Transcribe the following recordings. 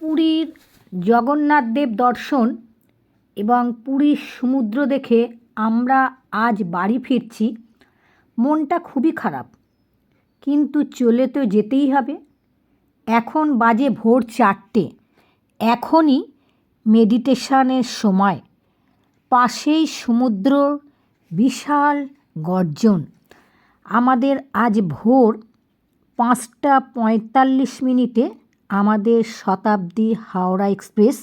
পুরীর জগন্নাথদেব দর্শন এবং পুরীর সমুদ্র দেখে আমরা আজ বাড়ি ফিরছি। মনটা খুবই খারাপ, কিন্তু চলে তো যেতেই হবে। এখন বাজে ভোর 4টে। এখনই মেডিটেশনের সময়। পাশেই সমুদ্র, বিশাল গর্জন। আমাদের আজ ভোর 5:45 আমাদের শতাব্দী হাওড়া এক্সপ্রেস।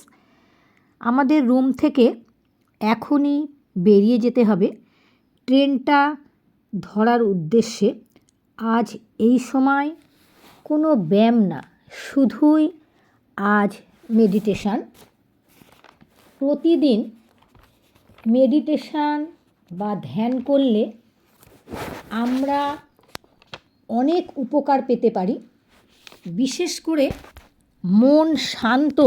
আমাদের রুম থেকে এখনই বেরিয়ে যেতে হবে ট্রেনটা ধরার উদ্দেশ্যে। আজ এই সময় কোনো ব্যায়াম না, শুধুই আজ মেডিটেশান। প্রতিদিন মেডিটেশান বা ধ্যান করলে আমরা অনেক উপকার পেতে পারি। বিশেষ করে মন শান্ত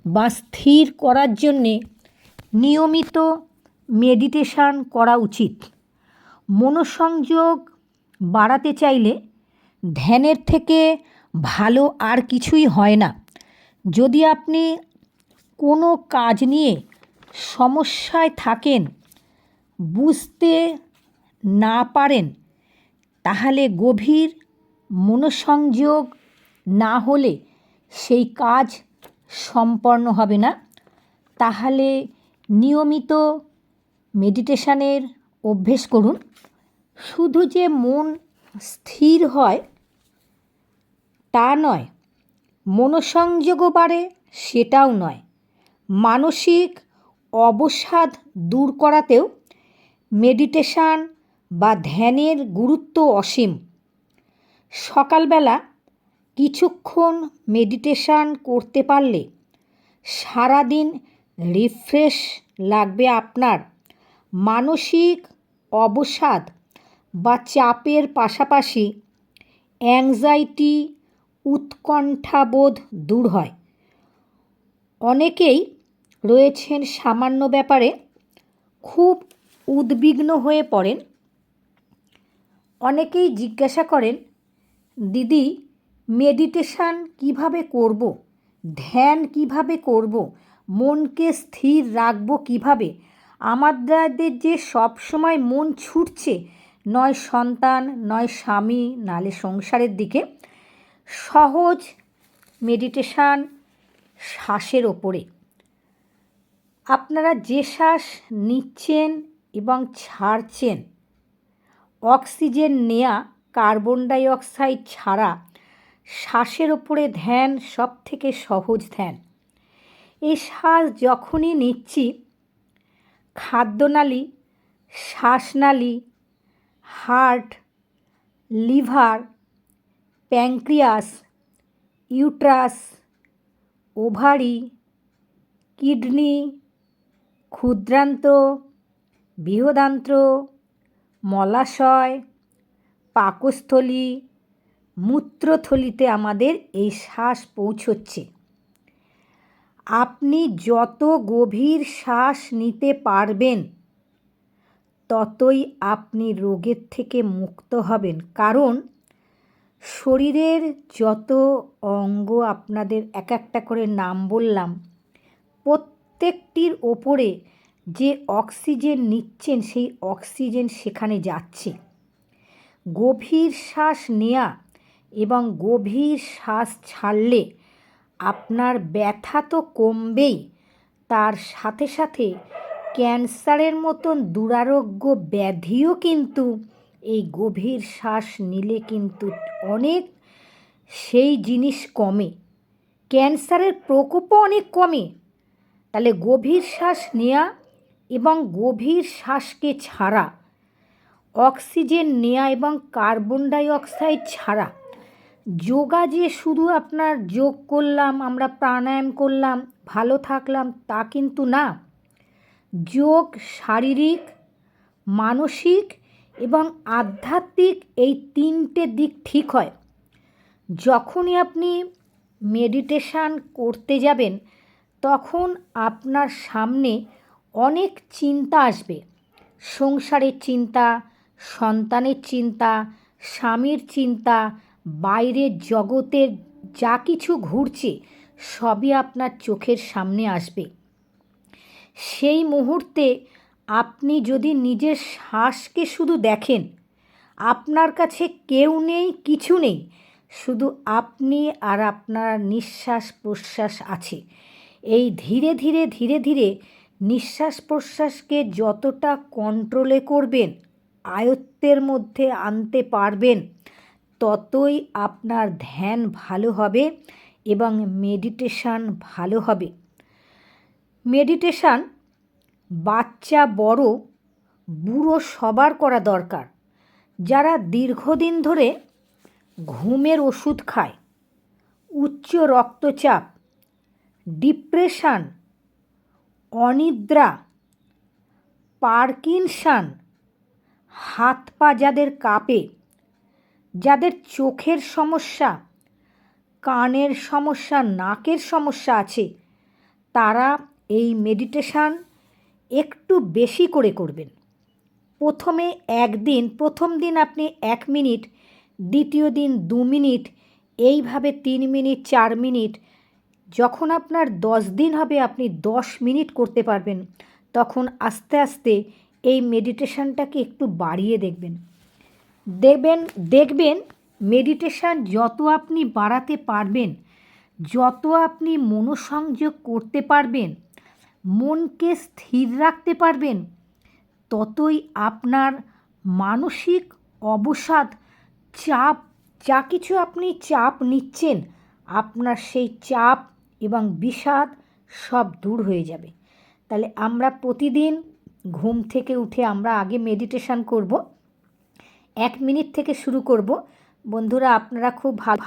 বা স্থির করার জন্যে নিয়মিত মেডিটেশান করা উচিত। মনোসংযোগ বাড়াতে চাইলে ধ্যানের থেকে ভালো আর কিছুই হয় না। যদি আপনি কোনো কাজ নিয়ে সমস্যায় থাকেন, বুঝতে না পারেন, তাহলে গভীর মনোসংযোগ না হলে সেই কাজ সম্পন্ন হবে না। তাহলে নিয়মিত মেডিটেশানের অভ্যেস করুন। শুধু যে মন স্থির হয় তা নয়, মনোসংযোগও বাড়ে সেটাও নয়, মানসিক অবসাদ দূর করাতেও মেডিটেশান বা ধ্যানের গুরুত্ব অসীম। সকালবেলা কিছুক্ষণ মেডিটেশান করতে পারলে সারাদিন রিফ্রেশ লাগবে আপনার। মানসিক অবসাদ বা চাপের পাশাপাশি অ্যাংজাইটি, উৎকণ্ঠাবোধ দূর হয়। অনেকেই রয়েছেন সামান্য ব্যাপারে খুব উদ্বিগ্ন হয়ে পড়েন। অনেকেই জিজ্ঞাসা করেন, দিদি মেডিটেশান কিভাবে করব, ধ্যান কিভাবে করব, মনকে স্থির রাখবো কিভাবে? আমাদের যে সব সময় মন ছুটছে, নয় সন্তান, নয় স্বামী, নালে সংসারের দিকে। সহজ মেডিটেশান শ্বাসের ওপরে। আপনারা যে শ্বাস নিচ্ছেন এবং ছাড়ছেন, অক্সিজেন নেয়া, কার্বন ডাই অক্সাইড ছাড়া শ্বাসের ওপরে ধ্যান সবথেকে সহজ ধ্যান। এই শ্বাস যখনই নিচ্ছি, খাদ্যনালী, শ্বাসনালী, heart, liver, pancreas, uterus, ovary, kidney, ক্ষুদ্রান্ত্র, বৃহদান্ত্র, মলাশয়, পাকস্থলী, মূত্রথলিতে আমাদের এই শ্বাস পৌঁছচ্ছে। আপনি যত গভীর শ্বাস নিতে পারবেন, ততই আপনি রোগের থেকে মুক্ত হবেন। কারণ শরীরের যত অঙ্গ আপনাদের এক একটা করে নাম বললাম, প্রত্যেকটির ওপরে যে অক্সিজেন নিচ্ছেন, সেই অক্সিজেন সেখানে যাচ্ছে। গভীর শ্বাস নেওয়া এবং গভীর শ্বাস ছাড়লে আপনার ব্যথা তো কমবেই, তার সাথে সাথে ক্যান্সারের মতন দুরারোগ্য ব্যাধিও কিন্তু এই গভীর শ্বাস নিলে কিন্তু অনেক সেই জিনিস কমে। ক্যান্সারের প্রকোপও অনেক কমে। তাহলে গভীর শ্বাস নেওয়া এবং গভীর শ্বাসকে ছাড়া, অক্সিজেন নেওয়া এবং কার্বন ডাই অক্সাইড ছাড়া। যোগা যে শুধু আপনার যোগ করলাম, আমরা প্রাণায়াম করলাম, ভালো থাকলাম, তা কিন্তু না। যোগ শারীরিক, মানসিক এবং আধ্যাত্মিক এই তিনটে দিক ঠিক হয়। যখনই আপনি মেডিটেশান করতে যাবেন, তখন আপনার সামনে অনেক চিন্তা আসবে। সংসারের চিন্তা, সন্তানের চিন্তা, স্বামীর চিন্তা, বাইরের জগতের যা কিছু ঘুরছে সবই আপনার চোখের সামনে আসবে। সেই মুহূর্তে আপনি যদি নিজের শ্বাসকে শুধু দেখেন, আপনার কাছে কেউ নেই, কিছু নেই, শুধু আপনি আর আপনার নিঃশ্বাস প্রশ্বাস আছে। এই ধীরে ধীরে ধীরে ধীরে নিঃশ্বাস প্রশ্বাসকে যতটা কন্ট্রোলে করবেন, আয়ত্তের মধ্যে আনতে পারবেন, ততই আপনার ধ্যান ভালো হবে এবং মেডিটেশান ভালো হবে। মেডিটেশান বাচ্চা বড় বুড়ো সবার করা দরকার। যারা দীর্ঘদিন ধরে ঘুমের ওষুধ খায়, উচ্চ রক্তচাপ, ডিপ্রেশন, অনিদ্রা, পার্কিনসন, হাত পা যাদের কাঁপে, যাদের চোখের সমস্যা, কানের সমস্যা, নাকের সমস্যা আছে, তারা এই মেডিটেশান একটু বেশি করে করবেন। প্রথম দিন আপনি 1 মিনিট, দ্বিতীয় দিন 2 মিনিট, এইভাবে 3 মিনিট, 4 মিনিট। যখন আপনার 10 দিন হবে আপনি 10 মিনিট করতে পারবেন, তখন আস্তে আস্তে এই মেডিটেশানটাকে একটু বাড়িয়ে দেখবেন মেডিটেশান যত আপনি বাড়াতে পারবেন, যত আপনি মনোসংযোগ করতে পারবেন, মনকে স্থির রাখতে পারবেন, ততই আপনার মানসিক অবসাদ, চাপ, যা কিছু আপনি চাপ নিচ্ছেন, আপনার সেই চাপ এবং বিষাদ সব দূর হয়ে যাবে। তাহলে আমরা প্রতিদিন ঘুম থেকে উঠে আমরা আগে মেডিটেশান করব। 1 মিনিট থেকে শুরু করব। বন্ধুরা, আপনারা খুব ভালো